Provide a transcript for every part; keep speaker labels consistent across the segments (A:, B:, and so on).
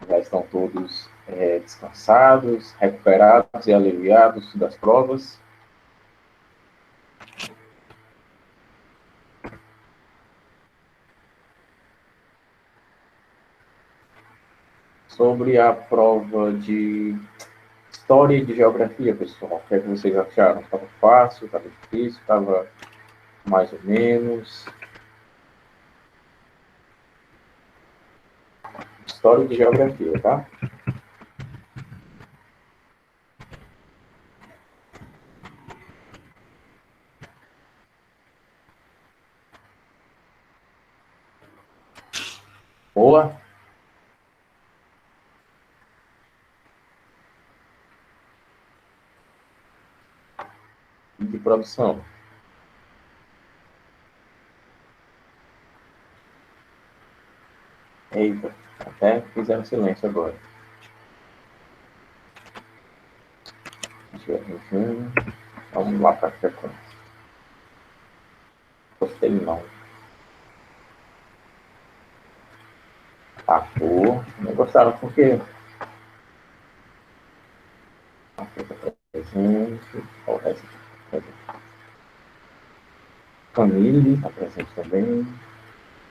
A: Já estão todos descansados, recuperados e aliviados das provas. Sobre a prova de História e de Geografia, pessoal, o que é que vocês acharam? Estava fácil, estava difícil, estava mais ou menos? História e de Geografia, tá? Boa. E de produção. Eita, até fizeram silêncio agora. Vamos lá para a frequência. Gostei não. Pô, não gostaram por quê? Presente. Camille está presente também.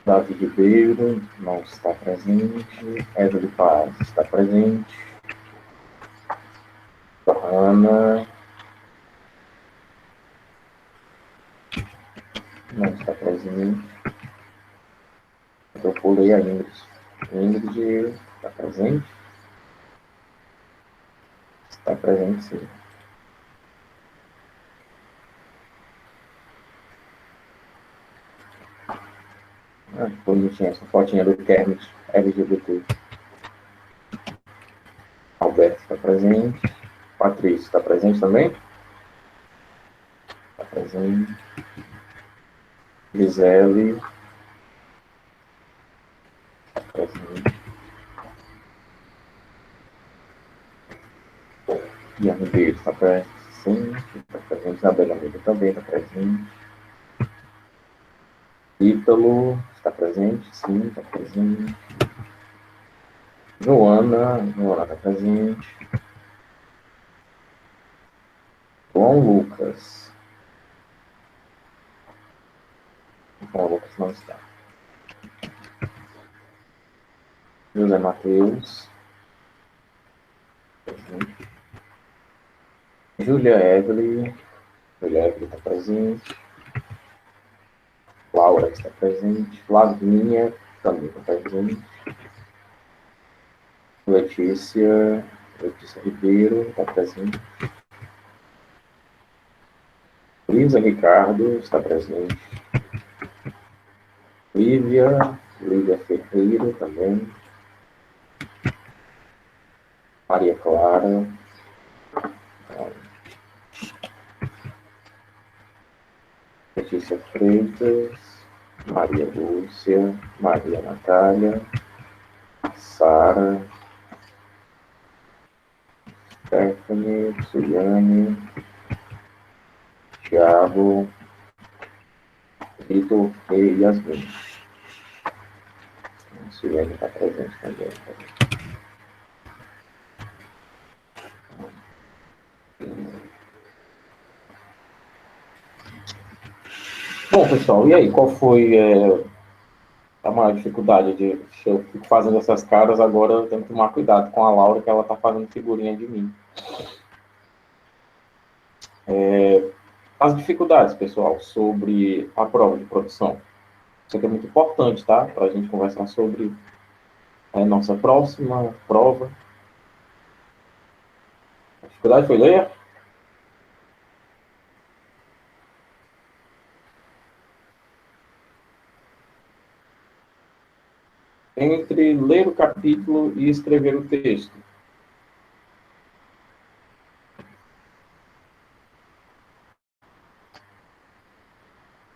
A: Davi Ribeiro não está presente. Evelyn Paz está presente. Johanna não está presente. Eu pulei a Ingrid. Ingrid está presente? Está presente, sim. Bonitinha essa fotinha do Kermit LGBT. Alberto está presente. Patrícia está presente também? Está presente. Gisele. Está presente. Ian Ribeiro está presente. Sim, está presente. Isabela Amiga também está presente. Ítalo está presente? Sim, está presente. Joana está presente. João Lucas. João Lucas não está. José Matheus. Presente. Júlia Evelyn. Júlia Evelyn está presente. Laura está presente. Flavinha também está presente. Letícia Ribeiro está presente. Luísa Ricardo está presente. Lívia Ferreira também. Maria Clara. Letícia Freitas. Maria Lúcia. Maria Natália. Sara. Stephanie. Suliane. Thiago. Vitor e Yasmin. Suliane está presente também. Bom, pessoal, e aí, qual foi a maior dificuldade de... Eu fico fazendo essas caras, agora eu tenho que tomar cuidado com a Laura, que ela está fazendo figurinha de mim. As dificuldades, pessoal, sobre a prova de produção. Isso aqui é muito importante, tá? Para a gente conversar sobre a nossa próxima prova. A dificuldade foi ler? Entre ler o capítulo e escrever o texto.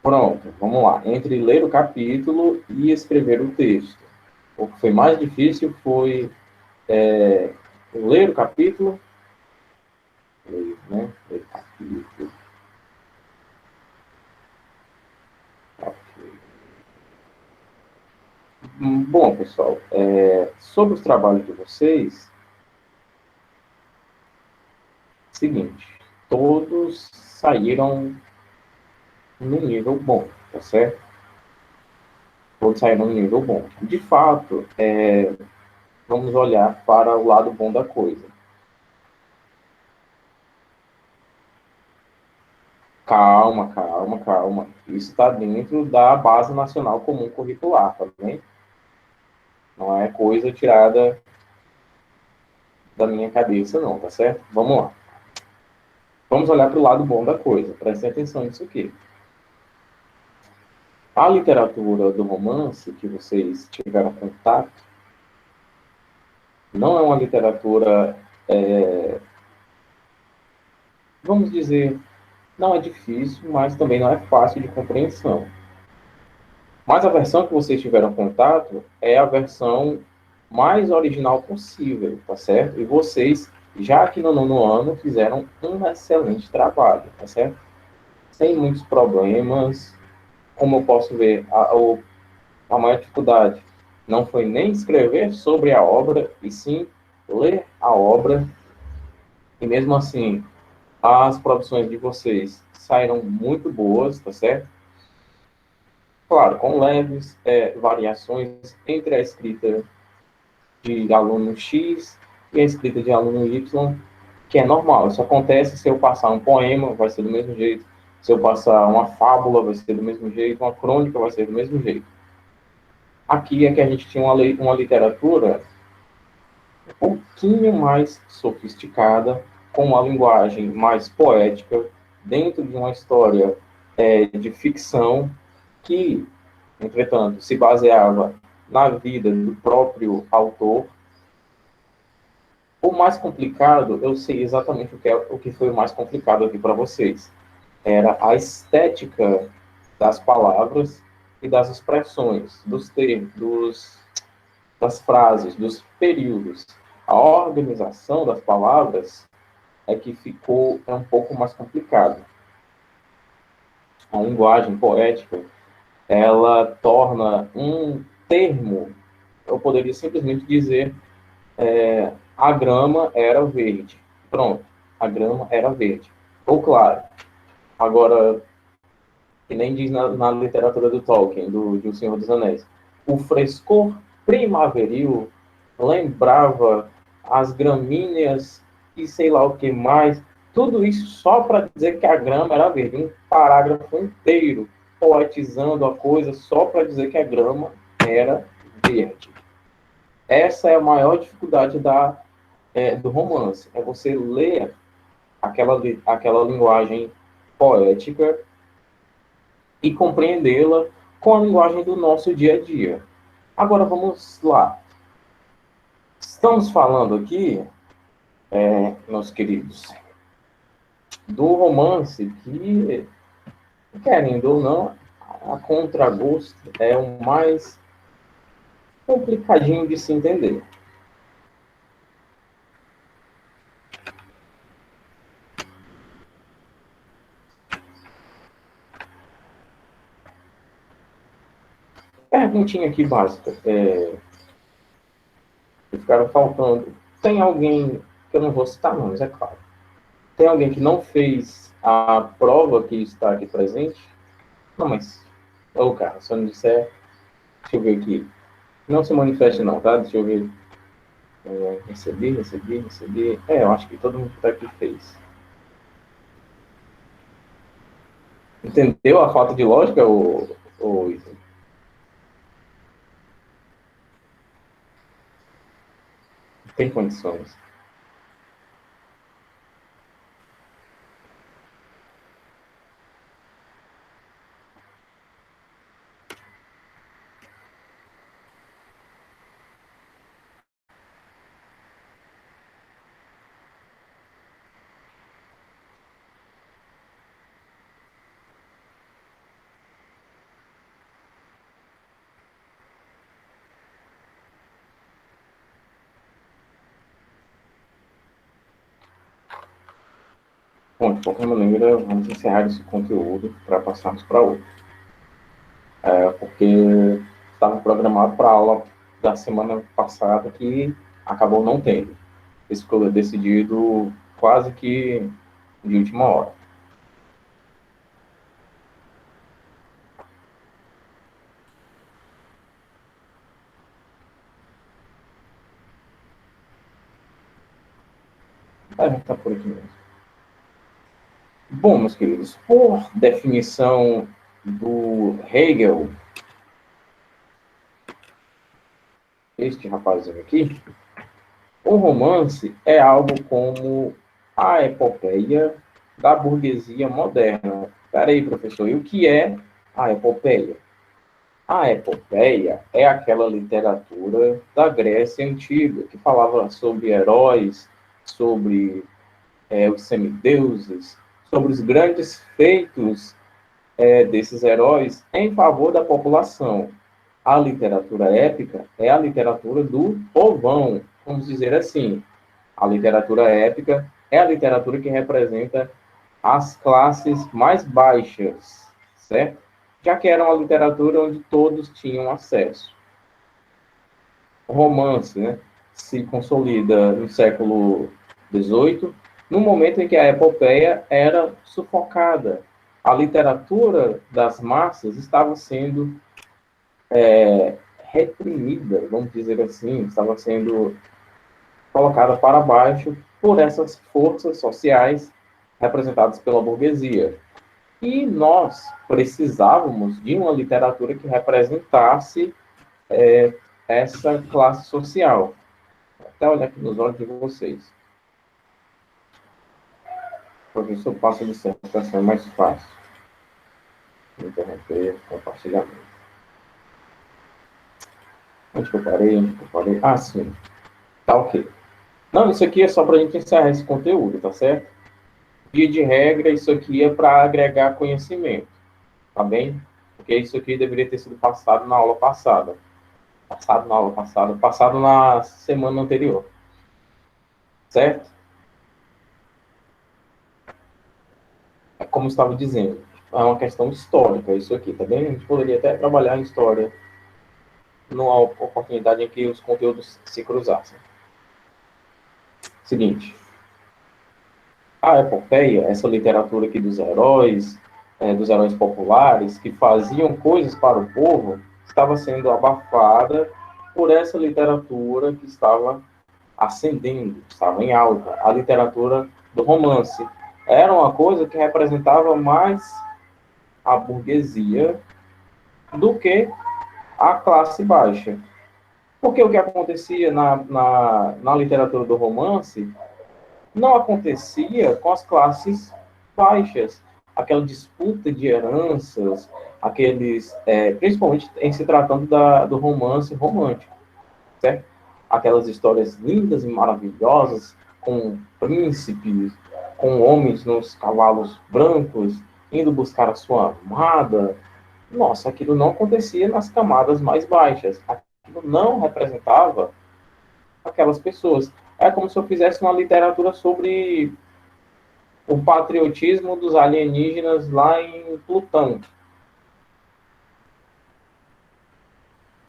A: Pronto, vamos lá. Entre ler o capítulo e escrever o texto. O que foi mais difícil foi ler o capítulo. Ler o capítulo. Bom, pessoal, sobre os trabalhos de vocês, seguinte, todos saíram no nível bom, tá certo? Todos saíram no nível bom. De fato, vamos olhar para o lado bom da coisa. Calma, calma, calma. Isso está dentro da Base Nacional Comum Curricular, tá bem? Não é coisa tirada da minha cabeça, não, tá certo? Vamos lá. Vamos olhar para o lado bom da coisa. Prestem atenção nisso aqui. A literatura do romance que vocês tiveram contato não é uma literatura, vamos dizer, não é difícil, mas também não é fácil de compreensão. Mas a versão que vocês tiveram contato é a versão mais original possível, tá certo? E vocês, já aqui no nono ano, fizeram um excelente trabalho, tá certo? Sem muitos problemas. Como eu posso ver, a maior dificuldade não foi nem escrever sobre a obra, e sim ler a obra. E mesmo assim, as produções de vocês saíram muito boas, tá certo? Claro, com leves variações entre a escrita de aluno X e a escrita de aluno Y, que é normal. Isso acontece se eu passar um poema, vai ser do mesmo jeito. Se eu passar uma fábula, vai ser do mesmo jeito. Uma crônica, vai ser do mesmo jeito. Aqui é que a gente tinha uma literatura um pouquinho mais sofisticada, com uma linguagem mais poética, dentro de uma história de ficção que, entretanto, se baseava na vida do próprio autor. O mais complicado, eu sei exatamente o que foi o mais complicado aqui para vocês. Era a estética das palavras e das expressões, dos termos, das frases, dos períodos. A organização das palavras é que ficou um pouco mais complicado. A linguagem poética, ela torna um termo, eu poderia simplesmente dizer, a grama era verde. Pronto, a grama era verde. Ou claro, agora, que nem diz na literatura do Tolkien, de O Senhor dos Anéis, o frescor primaveril lembrava as gramíneas e sei lá o que mais, tudo isso só para dizer que a grama era verde, um parágrafo inteiro poetizando a coisa só para dizer que a grama era verde. Essa é a maior dificuldade do romance, é você ler aquela linguagem poética e compreendê-la com a linguagem do nosso dia a dia. Agora vamos lá. Estamos falando aqui, meus queridos, do romance que, querendo ou não, a contragosto é o mais complicadinho de se entender. Perguntinha aqui básica. Ficaram faltando. Tem alguém, que eu não vou citar nomes, é claro. Tem alguém que não fez a prova que está aqui presente? Não, mas, ô cara, se eu não disser, deixa eu ver aqui. Não se manifeste não, tá? Deixa eu ver. Recebi. Eu acho que todo mundo que está aqui fez. Entendeu a falta de lógica, ou Isa? Tem condições. Bom, de qualquer maneira, vamos encerrar esse conteúdo para passarmos para outro. Porque estava programado programado para a aula da semana passada, que acabou não tendo. Isso ficou decidido quase que de última hora. Tá por aqui mesmo. Bom, meus queridos, por definição do Hegel, este rapazinho aqui, o romance é algo como a epopeia da burguesia moderna. Peraí, professor, e o que é a epopeia? A epopeia é aquela literatura da Grécia Antiga, que falava sobre heróis, sobre os semideuses, sobre os grandes feitos desses heróis em favor da população. A literatura épica é a literatura do povão, vamos dizer assim. A literatura épica é a literatura que representa as classes mais baixas, certo? Já que era uma literatura onde todos tinham acesso. O romance, né, se consolida no século XVIII, no momento em que a epopeia era sufocada. A literatura das massas estava sendo reprimida, vamos dizer assim, estava sendo colocada para baixo por essas forças sociais representadas pela burguesia. E nós precisávamos de uma literatura que representasse essa classe social. Até olhar aqui nos olhos de vocês. Professor, passo de dissertação é mais fácil. Interromper, compartilhamento. Onde que eu parei? Ah, sim. Tá ok. Não, isso aqui é só para a gente encerrar esse conteúdo, tá certo? Via de regra, isso aqui é para agregar conhecimento, tá bem? Porque isso aqui deveria ter sido passado na aula passada. Passado na semana anterior. Certo? É como eu estava dizendo, é uma questão histórica isso aqui, tá bem? A gente poderia até trabalhar em história numa oportunidade em que os conteúdos se cruzassem. Seguinte, a epopeia, essa literatura aqui dos heróis populares, que faziam coisas para o povo, estava sendo abafada por essa literatura que estava ascendendo, estava em alta, a literatura do romance. Era uma coisa que representava mais a burguesia do que a classe baixa. Porque o que acontecia na literatura do romance não acontecia com as classes baixas. Aquela disputa de heranças, principalmente em se tratando do romance romântico, certo? Aquelas histórias lindas e maravilhosas, com príncipes, com homens nos cavalos brancos, indo buscar a sua amada. Nossa, aquilo não acontecia nas camadas mais baixas. Aquilo não representava aquelas pessoas. É como se eu fizesse uma literatura sobre o patriotismo dos alienígenas lá em Plutão.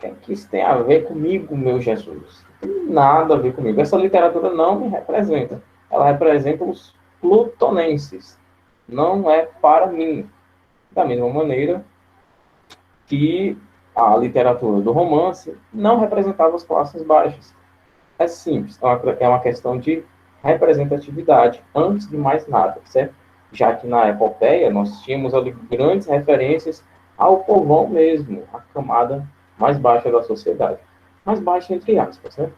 A: O que isso tem a ver comigo, meu Jesus? Não tem nada a ver comigo. Essa literatura não me representa. Ela representa os plutonenses. Não é para mim. Da mesma maneira que a literatura do romance não representava as classes baixas. É simples, é uma questão de representatividade, antes de mais nada, certo? Já que na epopeia nós tínhamos ali grandes referências ao povão mesmo, a camada mais baixa da sociedade. Mais baixa entre aspas, né?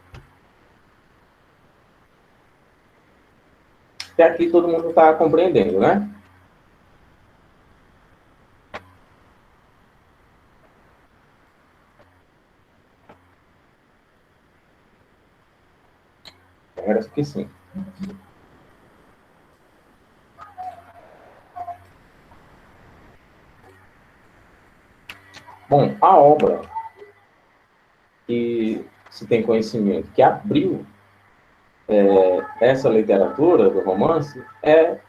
A: Até aqui todo mundo está compreendendo, né? Parece que sim. Bom, a obra que se tem conhecimento que abriu essa literatura do romance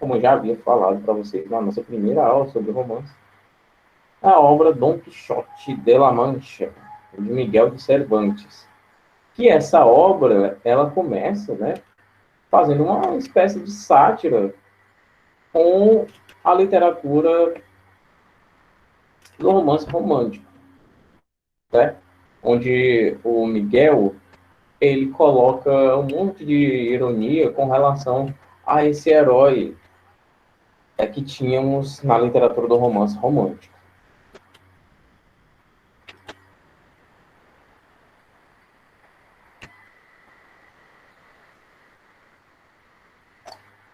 A: como eu já havia falado para vocês na nossa primeira aula sobre romance, a obra Dom Quixote de la Mancha. de Miguel de Cervantes. Que essa obra, ela começa, né, fazendo uma espécie de sátira com a literatura do romance romântico, né? Onde o Miguel ele coloca um monte de ironia com relação a esse herói que tínhamos na literatura do romance romântico.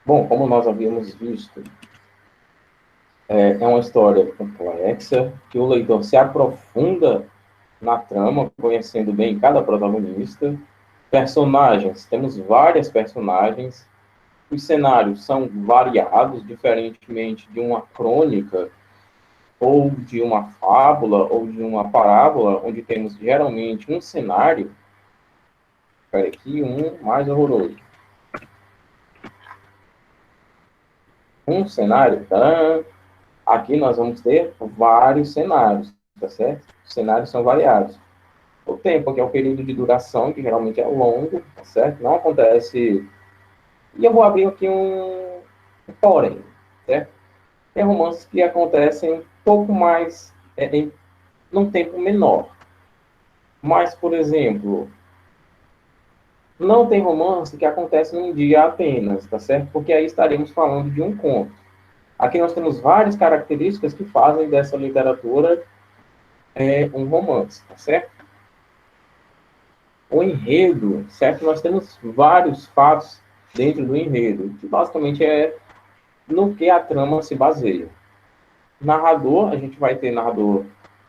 A: Bom, como nós havíamos visto, é uma história complexa, que o leitor se aprofunda na trama, conhecendo bem cada protagonista. Personagens, temos várias personagens. Os cenários são variados, diferentemente de uma crônica, ou de uma fábula, ou de uma parábola, onde temos geralmente um cenário. Espera aqui, um mais horroroso. Um cenário, tá? Aqui nós vamos ter vários cenários, tá certo? Os cenários são variados. O tempo, que é o período de duração, que geralmente é longo, tá certo? Não acontece... E eu vou abrir aqui um porém, certo? Tem romances que acontecem um pouco mais, num tempo menor. Mas, por exemplo, não tem romance que acontece num dia apenas, tá certo? Porque aí estaríamos falando de um conto. Aqui nós temos várias características que fazem dessa literatura um romance, tá certo? O enredo, certo? Nós temos vários fatos dentro do enredo, que basicamente é no que a trama se baseia. Narrador, a gente vai ter narrador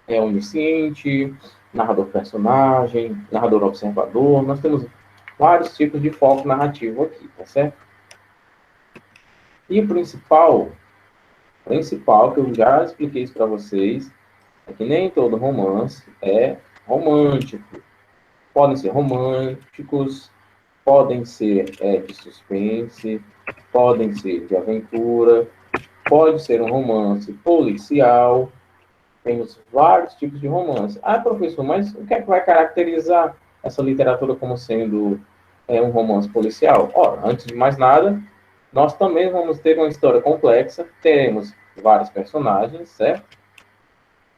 A: onisciente, narrador personagem, narrador observador. Nós temos vários tipos de foco narrativo aqui, tá certo? E o principal que eu já expliquei isso para vocês, é que nem todo romance é romântico. Podem ser românticos, podem ser de suspense, podem ser de aventura, pode ser um romance policial. Temos vários tipos de romance. Ah, professor, mas o que é que vai caracterizar essa literatura como sendo um romance policial? Ora, antes de mais nada, nós também vamos ter uma história complexa, teremos vários personagens, certo?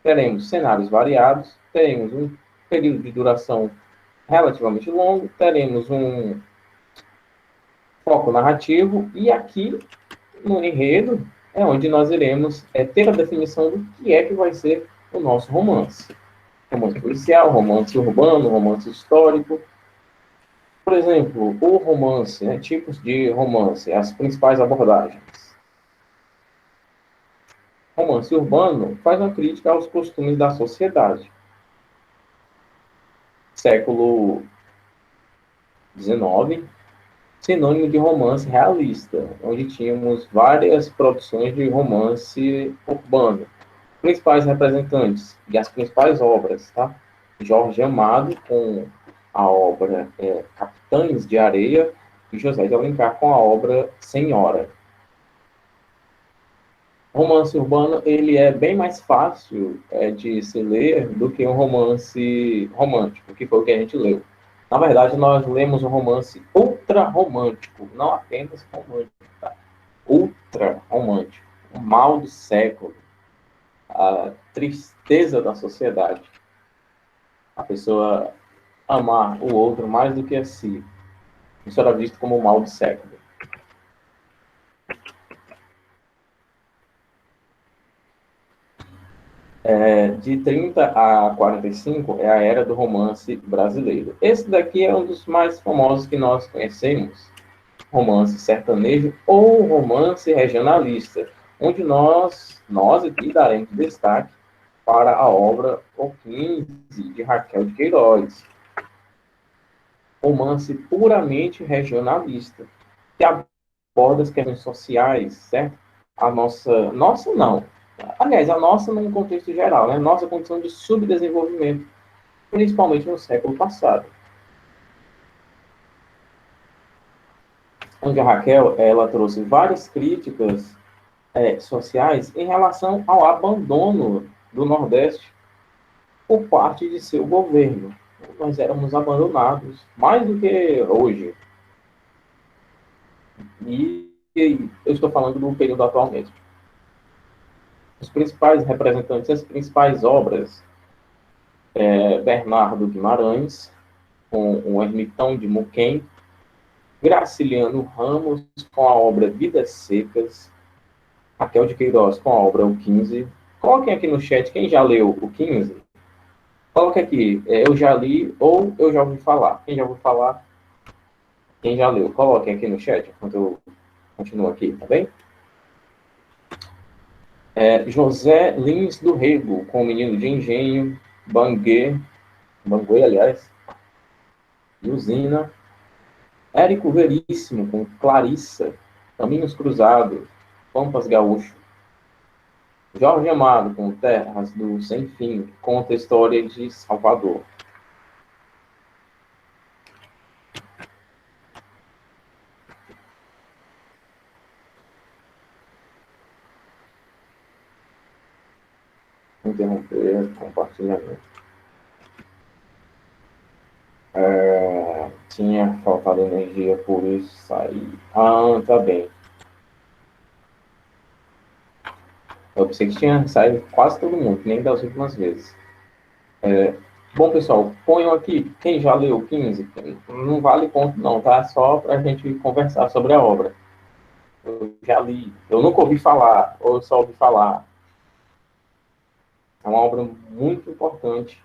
A: Teremos cenários variados, teremos um período de duração relativamente longo, teremos um foco narrativo, e aqui no enredo é onde nós iremos ter a definição do que é que vai ser o nosso romance. Romance policial, romance urbano, romance histórico. Por exemplo, o romance, né, tipos de romance, as principais abordagens. Romance urbano faz uma crítica aos costumes da sociedade. Século XIX, sinônimo de romance realista, onde tínhamos várias produções de romance urbano. Principais representantes e as principais obras, tá? Jorge Amado, com a obra Capitães de Areia, e José de Alencar, com a obra Senhora. O romance urbano, ele é bem mais fácil de se ler do que um romance romântico, que foi o que a gente leu. Na verdade, nós lemos um romance ultra-romântico, não apenas romântico, tá? Ultra-romântico. O mal do século, a tristeza da sociedade. A pessoa amar o outro mais do que a si. Isso era visto como o mal do século. De 30 a 45 é a era do romance brasileiro. Esse daqui é um dos mais famosos que nós conhecemos. Romance sertanejo ou romance regionalista, onde nós aqui daremos destaque para a obra O 15, de Raquel de Queiroz. Romance puramente regionalista, que aborda as questões sociais, certo? A nossa não. Aliás, a nossa num contexto geral, né? Nossa condição de subdesenvolvimento, principalmente no século passado. Onde a Raquel, ela trouxe várias críticas sociais em relação ao abandono do Nordeste. por parte de seu governo. Nós éramos abandonados, mais do que hoje. E eu estou falando do período atual mesmo. Os principais representantes, as principais obras, Bernardo Guimarães, com o Ermitão de Muquem, Graciliano Ramos, com a obra Vidas Secas, Raquel de Queiroz, com a obra O 15. Coloquem aqui no chat quem já leu o 15. Coloque aqui, eu já li ou eu já ouvi falar. Quem já ouviu falar, quem já leu, coloquem aqui no chat enquanto eu continuo aqui, tá bem? José Lins do Rego, com o Menino de Engenho, Banguê, aliás, e Usina. Érico Veríssimo, com Clarissa, Caminhos Cruzados, Pampas Gaúcho. Jorge Amado, com Terras do Sem Fim, que conta a história de Salvador. Interromper compartilhamento. Tinha faltado energia, por isso saí. Tá bem. Eu pensei que tinha saído quase todo mundo, nem das últimas vezes. Bom, pessoal, ponham aqui quem já leu 15. Não vale ponto não, tá? Só para a gente conversar sobre a obra. Eu já li. Eu nunca ouvi falar, ou só ouvi falar. É uma obra muito importante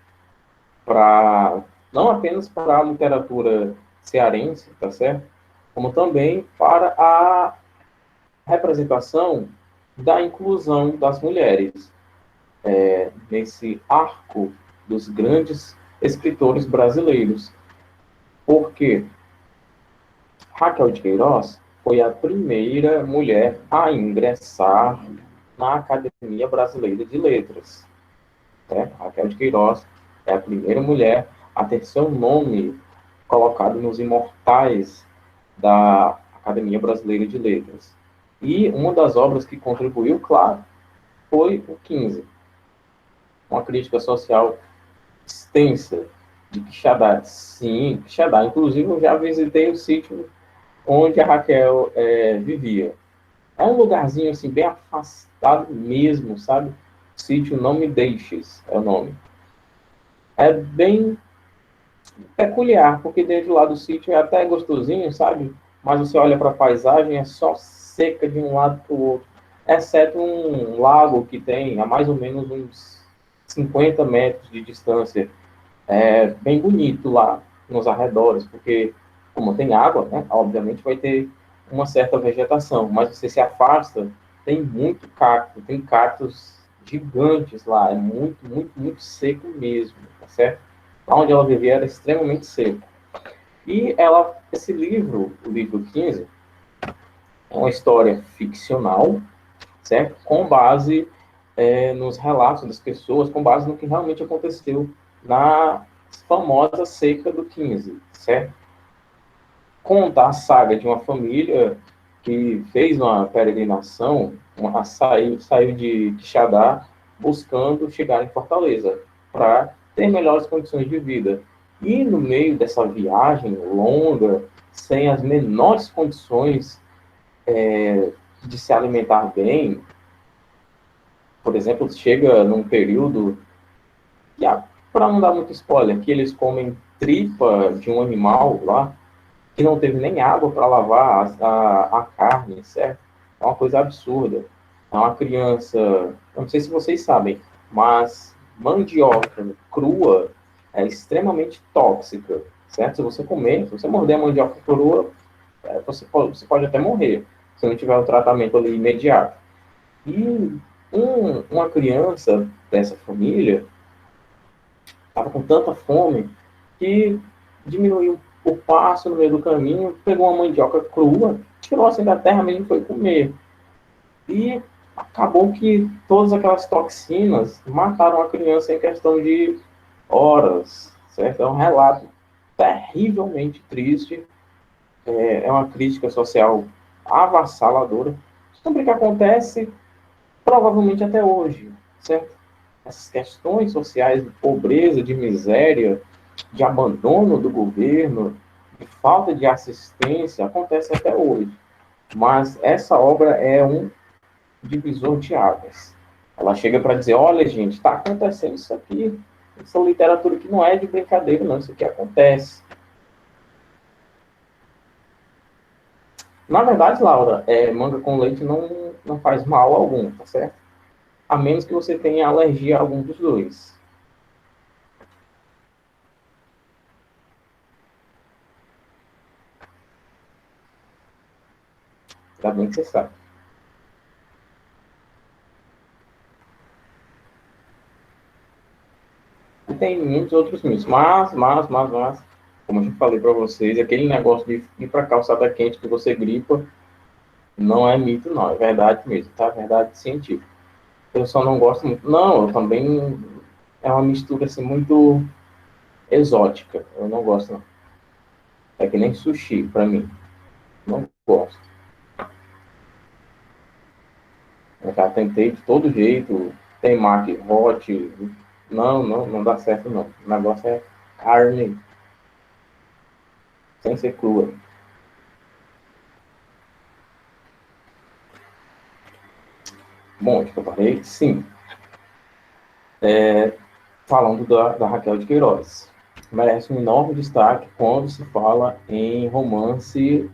A: para não apenas para a literatura cearense, tá certo? Como também para a representação da inclusão das mulheres nesse arco dos grandes escritores brasileiros. Porque Raquel de Queiroz foi a primeira mulher a ingressar na Academia Brasileira de Letras. Raquel de Queiroz é a primeira mulher a ter seu nome colocado nos imortais da Academia Brasileira de Letras. E uma das obras que contribuiu, claro, foi o 15, uma crítica social extensa de Quixadá. Sim, Quixadá. Inclusive, eu já visitei o sítio onde a Raquel vivia. É um lugarzinho assim, bem afastado mesmo, sabe? Sítio Não Me Deixes é o nome. É bem peculiar, porque dentro lá do sítio é até gostosinho, sabe? Mas você olha para a paisagem, é só seca de um lado para o outro. Exceto um lago que tem a mais ou menos uns 50 metros de distância. É bem bonito lá nos arredores, porque como tem água, né, obviamente vai ter uma certa vegetação, mas você se afasta, tem muito cacto, tem cactos gigantes lá, é muito, muito, muito seco mesmo, tá certo? Lá onde ela vivia era extremamente seco. E ela, esse livro, o livro 15, é uma história ficcional, certo? Com base nos relatos das pessoas, com base no que realmente aconteceu na famosa seca do 15, certo? Conta a saga de uma família que fez uma peregrinação, saiu de Quixadá buscando chegar em Fortaleza para ter melhores condições de vida. E no meio dessa viagem longa, sem as menores condições de se alimentar bem, por exemplo, chega num período, para não dar muito spoiler, que eles comem tripa de um animal lá, que não teve nem água para lavar a carne, certo? É uma coisa absurda. É uma criança, eu não sei se vocês sabem, mas mandioca crua é extremamente tóxica, certo? Se você comer, se você morder a mandioca crua, você pode até morrer, se não tiver o tratamento ali imediato. E uma criança dessa família estava com tanta fome que diminuiu o passo no meio do caminho, pegou uma mandioca crua, tirou assim da terra mesmo e foi comer. E acabou que todas aquelas toxinas mataram a criança em questão de horas, certo? É um relato terrivelmente triste, é uma crítica social avassaladora sobre o que acontece provavelmente até hoje, certo? essas questões sociais de pobreza, de miséria, de abandono do governo, de falta de assistência, acontece até hoje. Mas essa obra é um divisor de águas. Ela chega para dizer, olha, gente, está acontecendo isso aqui. Essa literatura que não é de brincadeira, não. Isso aqui acontece. Na verdade, Laura, manga com leite não faz mal algum, tá certo? A menos que você tenha alergia a algum dos dois. Ainda bem que você sabe. E tem muitos outros mitos. Mas, como eu já falei para vocês, aquele negócio de ir para calçada quente que você gripa, não é mito, não. É verdade mesmo, tá? É verdade científica. Eu só não gosto muito. Não, eu também. É uma mistura assim muito exótica. Eu não gosto, não. É que nem sushi, para mim. Não gosto. Eu já tentei de todo jeito. Tem maqui hot. Não dá certo, não. O negócio é carne, sem ser crua. Bom, acho que eu parei. Sim. Falando da Raquel de Queiroz. Merece um enorme destaque quando se fala em romance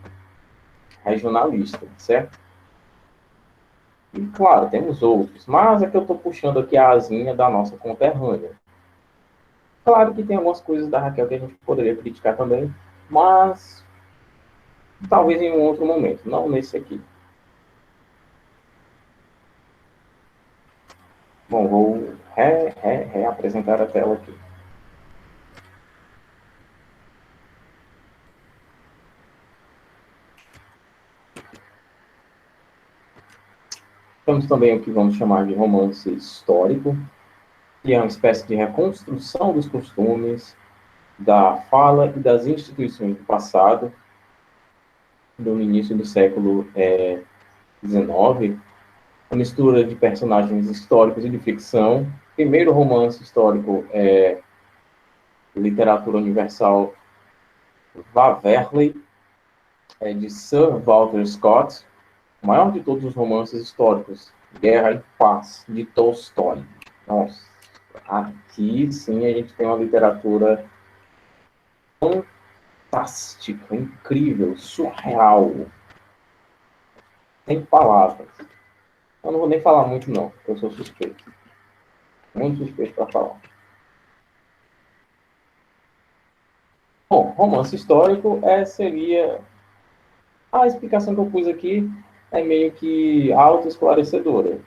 A: regionalista, certo? E, claro, temos outros, mas é que eu estou puxando aqui a asinha da nossa conterrânea. Claro que tem algumas coisas da Raquel que a gente poderia criticar também, mas talvez em um outro momento, não nesse aqui. Bom, vou reapresentar a tela aqui. Temos também o que vamos chamar de romance histórico, que é uma espécie de reconstrução dos costumes, da fala e das instituições do passado, do início do século XIX, uma mistura de personagens históricos e de ficção. Primeiro romance histórico é Literatura Universal Waverley, de Sir Walter Scott, o maior de todos os romances históricos, Guerra e Paz, de Tolstói. Nossa, aqui sim a gente tem uma literatura fantástica, incrível, surreal. Sem palavras. Eu não vou nem falar muito, não. Eu sou suspeito. Muito suspeito para falar. Bom, romance histórico seria... A explicação que eu pus aqui é meio que autoesclarecedora.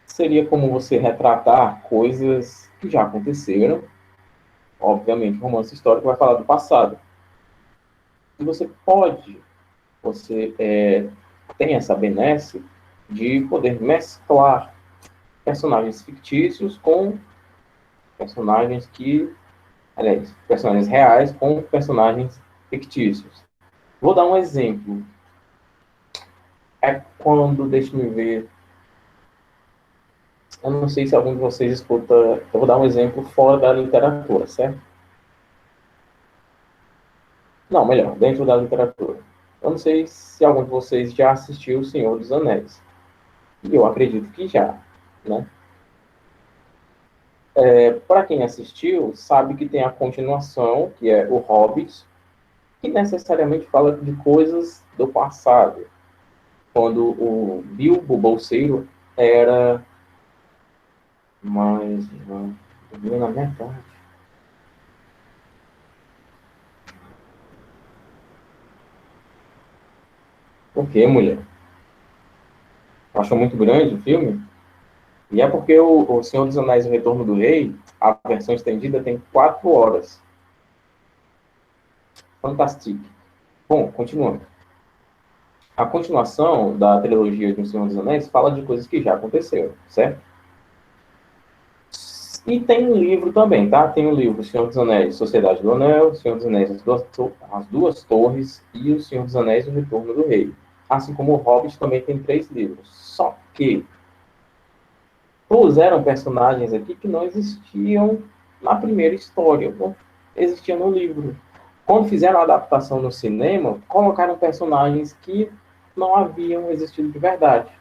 A: Seria como você retratar coisas que já aconteceram. Obviamente, romance histórico vai falar do passado. E você tem essa benesse de poder mesclar personagens fictícios com personagens aliás, personagens reais com personagens fictícios. Vou dar um exemplo. É quando, deixa-me ver, eu não sei se algum de vocês escuta, eu vou dar um exemplo fora da literatura, certo? Não, melhor, dentro da literatura. Eu não sei se algum de vocês já assistiu O Senhor dos Anéis. E eu acredito que já, né? Para quem assistiu, sabe que tem a continuação, que é O Hobbit, que necessariamente fala de coisas do passado, quando o Bilbo Bolseiro era mais... na metade. Por quê, mulher? Achou muito grande o filme? E é porque o Senhor dos Anéis e o Retorno do Rei, a versão estendida, tem 4 horas. Fantástico. Bom, continuando. A continuação da trilogia de O Senhor dos Anéis fala de coisas que já aconteceram, certo? E tem um livro também, tá? Tem o livro O Senhor dos Anéis, Sociedade do Anel, O Senhor dos Anéis, As Duas Torres e O Senhor dos Anéis e o Retorno do Rei. Assim como o Hobbit também tem 3 livros. Só que puseram personagens aqui que não existiam na primeira história, não existiam no livro. Quando fizeram a adaptação no cinema, colocaram personagens que não haviam existido de verdade.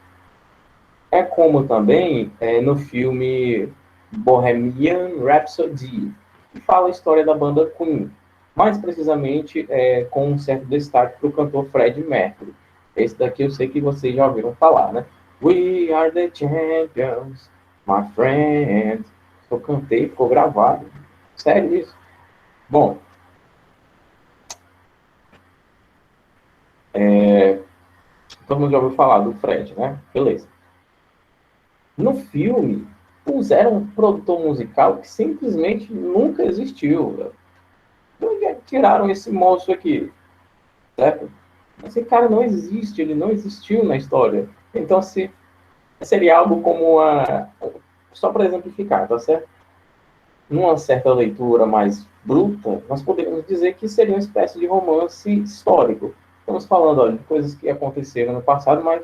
A: É como também no filme Bohemian Rhapsody, que fala a história da banda Queen, mais precisamente com um certo destaque para o cantor Freddie Mercury. Esse daqui eu sei que vocês já ouviram falar, né? We are the champions, my friend. Eu cantei, ficou gravado. Sério isso? Bom, todo mundo já ouviu falar do Fred, né? Beleza. No filme, puseram um produtor musical que simplesmente nunca existiu. Onde é que tiraram esse monstro aqui? Certo? Esse cara não existe, ele não existiu na história. Então, se seria algo como uma. Só para exemplificar, tá certo? Numa certa leitura mais bruta, nós poderíamos dizer que seria uma espécie de romance histórico. Estamos falando olha, de coisas que aconteceram no passado, mas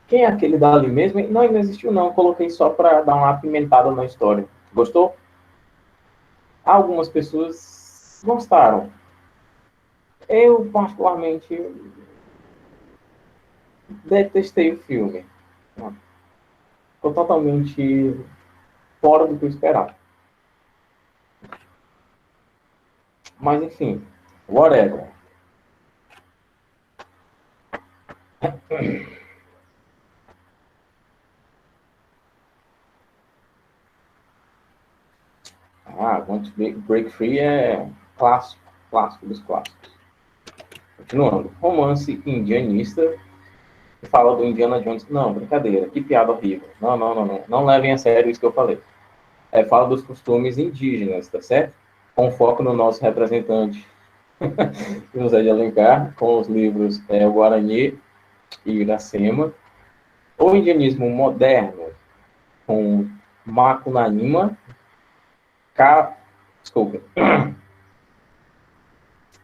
A: quem é aquele dali mesmo? Não, ele não existiu, não. Coloquei só para dar uma apimentada na história. Gostou? Algumas pessoas gostaram. Eu, particularmente, detestei o filme. Ficou totalmente fora do que eu esperava. Mas, enfim, whatever. Want to Break Free é clássico, clássico dos clássicos. Continuando. Romance indianista. Fala do Indiana Jones. Não, brincadeira. Que piada horrível. Não, não, não, não. Não levem a sério isso que eu falei. Fala dos costumes indígenas, tá certo? Com foco no nosso representante José de Alencar, com os livros O Guarani e Iracema. O indianismo moderno, com Macunaíma, desculpa,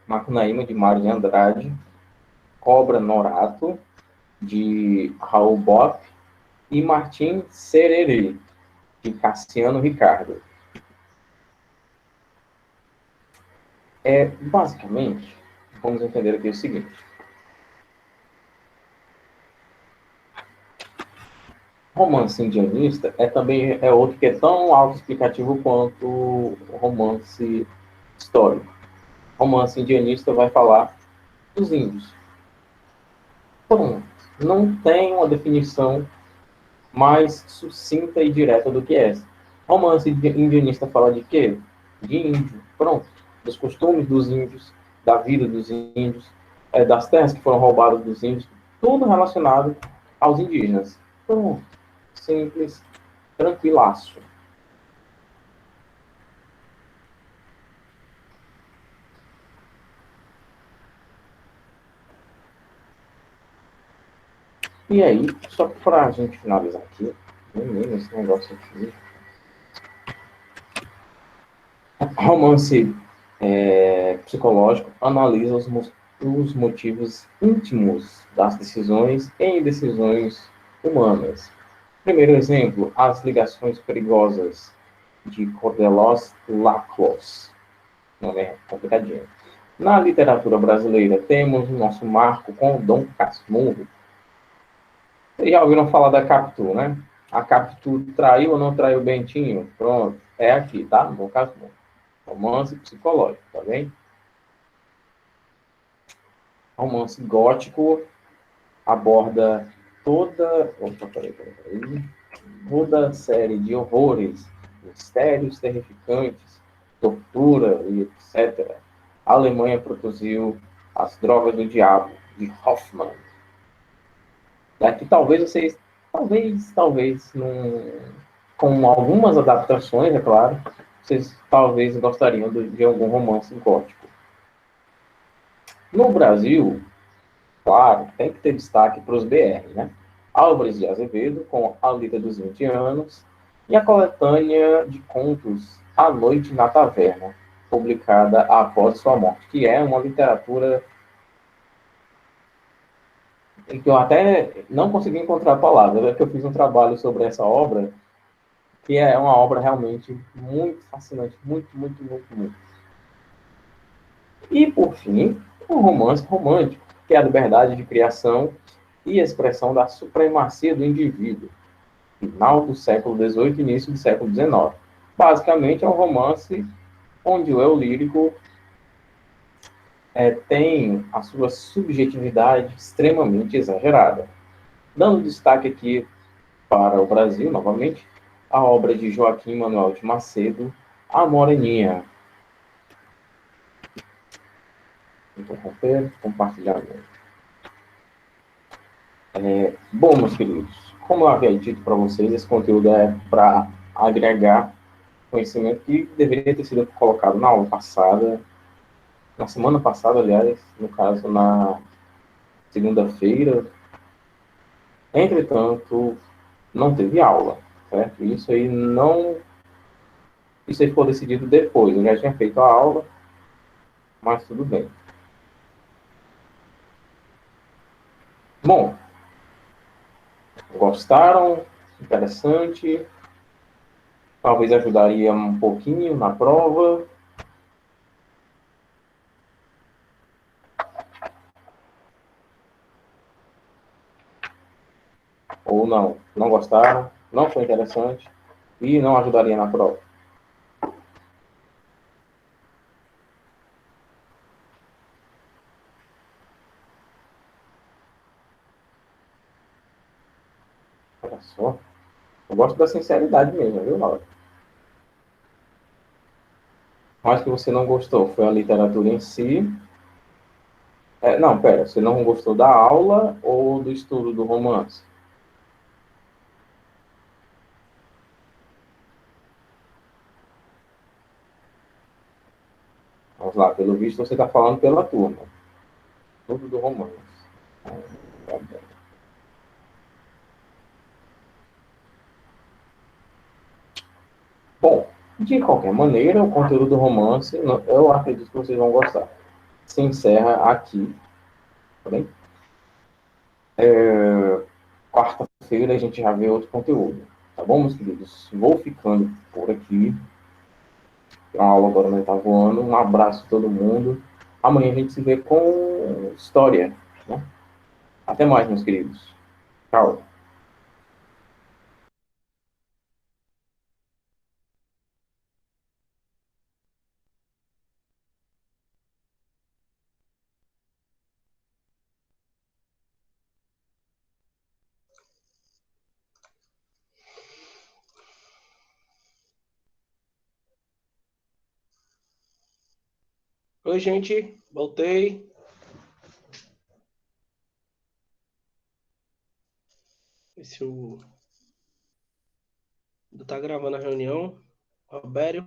A: Macunaíma, de Mário de Andrade, Cobra Norato, de Raul Bopp, e Martim Sererê, de Cassiano Ricardo. Basicamente, vamos entender aqui o seguinte. Romance indianista também outro que é tão autoexplicativo quanto o romance histórico. Romance indianista vai falar dos índios. Pronto. Não tem uma definição mais sucinta e direta do que essa. Romance indianista fala de quê? De índio. Pronto. Dos costumes dos índios, da vida dos índios, das terras que foram roubadas dos índios, tudo relacionado aos indígenas. Pronto. Simples, tranquilaço. E aí, só para a gente finalizar aqui, esse negócio aqui. Romance psicológico analisa os motivos íntimos das decisões e indecisões humanas. Primeiro exemplo, as ligações perigosas de Cordelos Laclos. Nome é complicadinho. Na literatura brasileira, temos o nosso marco com o Dom Casmurro. Vocês já ouviram falar da Capitu, né? A Capitu traiu ou não traiu o Bentinho? Pronto, é aqui, tá? Dom Casmurro. Romance psicológico, tá bem? Romance gótico aborda toda. Opa, peraí. Toda série de horrores, mistérios terrificantes, tortura e etc. A Alemanha produziu As Drogas do Diabo, de Hoffmann. Que talvez vocês, talvez, com algumas adaptações, é claro, vocês talvez gostariam de algum romance gótico. No Brasil, claro, tem que ter destaque para os BR, né? Álvares de Azevedo, com A Lida dos 20 Anos, e a coletânea de contos A Noite na Taverna, publicada após sua morte, que é uma literatura em que eu até não consegui encontrar palavras, que eu fiz um trabalho sobre essa obra, E é uma obra realmente muito fascinante, muito, muito, muito, muito. E, por fim, um romance romântico, que é a liberdade de criação e expressão da supremacia do indivíduo, final do século XVIII e início do século XIX. Basicamente, é um romance onde o eu lírico tem a sua subjetividade extremamente exagerada. Dando destaque aqui para o Brasil, novamente, a obra de Joaquim Manuel de Macedo, A Moreninha. Interromper, compartilhamento. Bom, meus queridos, como eu havia dito para vocês, esse conteúdo é para agregar conhecimento que deveria ter sido colocado na aula passada, na semana passada, aliás, no caso, na segunda-feira. Entretanto, não teve aula, certo? Isso aí ficou decidido depois. Eu já tinha feito a aula, mas tudo bem. Bom, gostaram? Interessante? Talvez ajudaria um pouquinho na prova. Ou não? Não gostaram? Não foi interessante? E não ajudaria na prova? Olha só. Eu gosto da sinceridade mesmo, viu, Laura? Mas que você não gostou foi a literatura em si. Não, pera, você não gostou da aula ou do estudo do romance? Vamos lá, pelo visto você está falando pela turma. Tudo do romance. Tá bem. Bom, de qualquer maneira, o conteúdo do romance, eu acredito que vocês vão gostar. Se encerra aqui, tá bem? Quarta-feira a gente já vê outro conteúdo. Tá bom, meus queridos? Vou ficando por aqui. A aula agora não está voando. Um abraço a todo mundo. Amanhã a gente se vê com história. Né? Até mais, meus queridos. Tchau.
B: Oi, gente, voltei. Esse o tá gravando a reunião. Robério.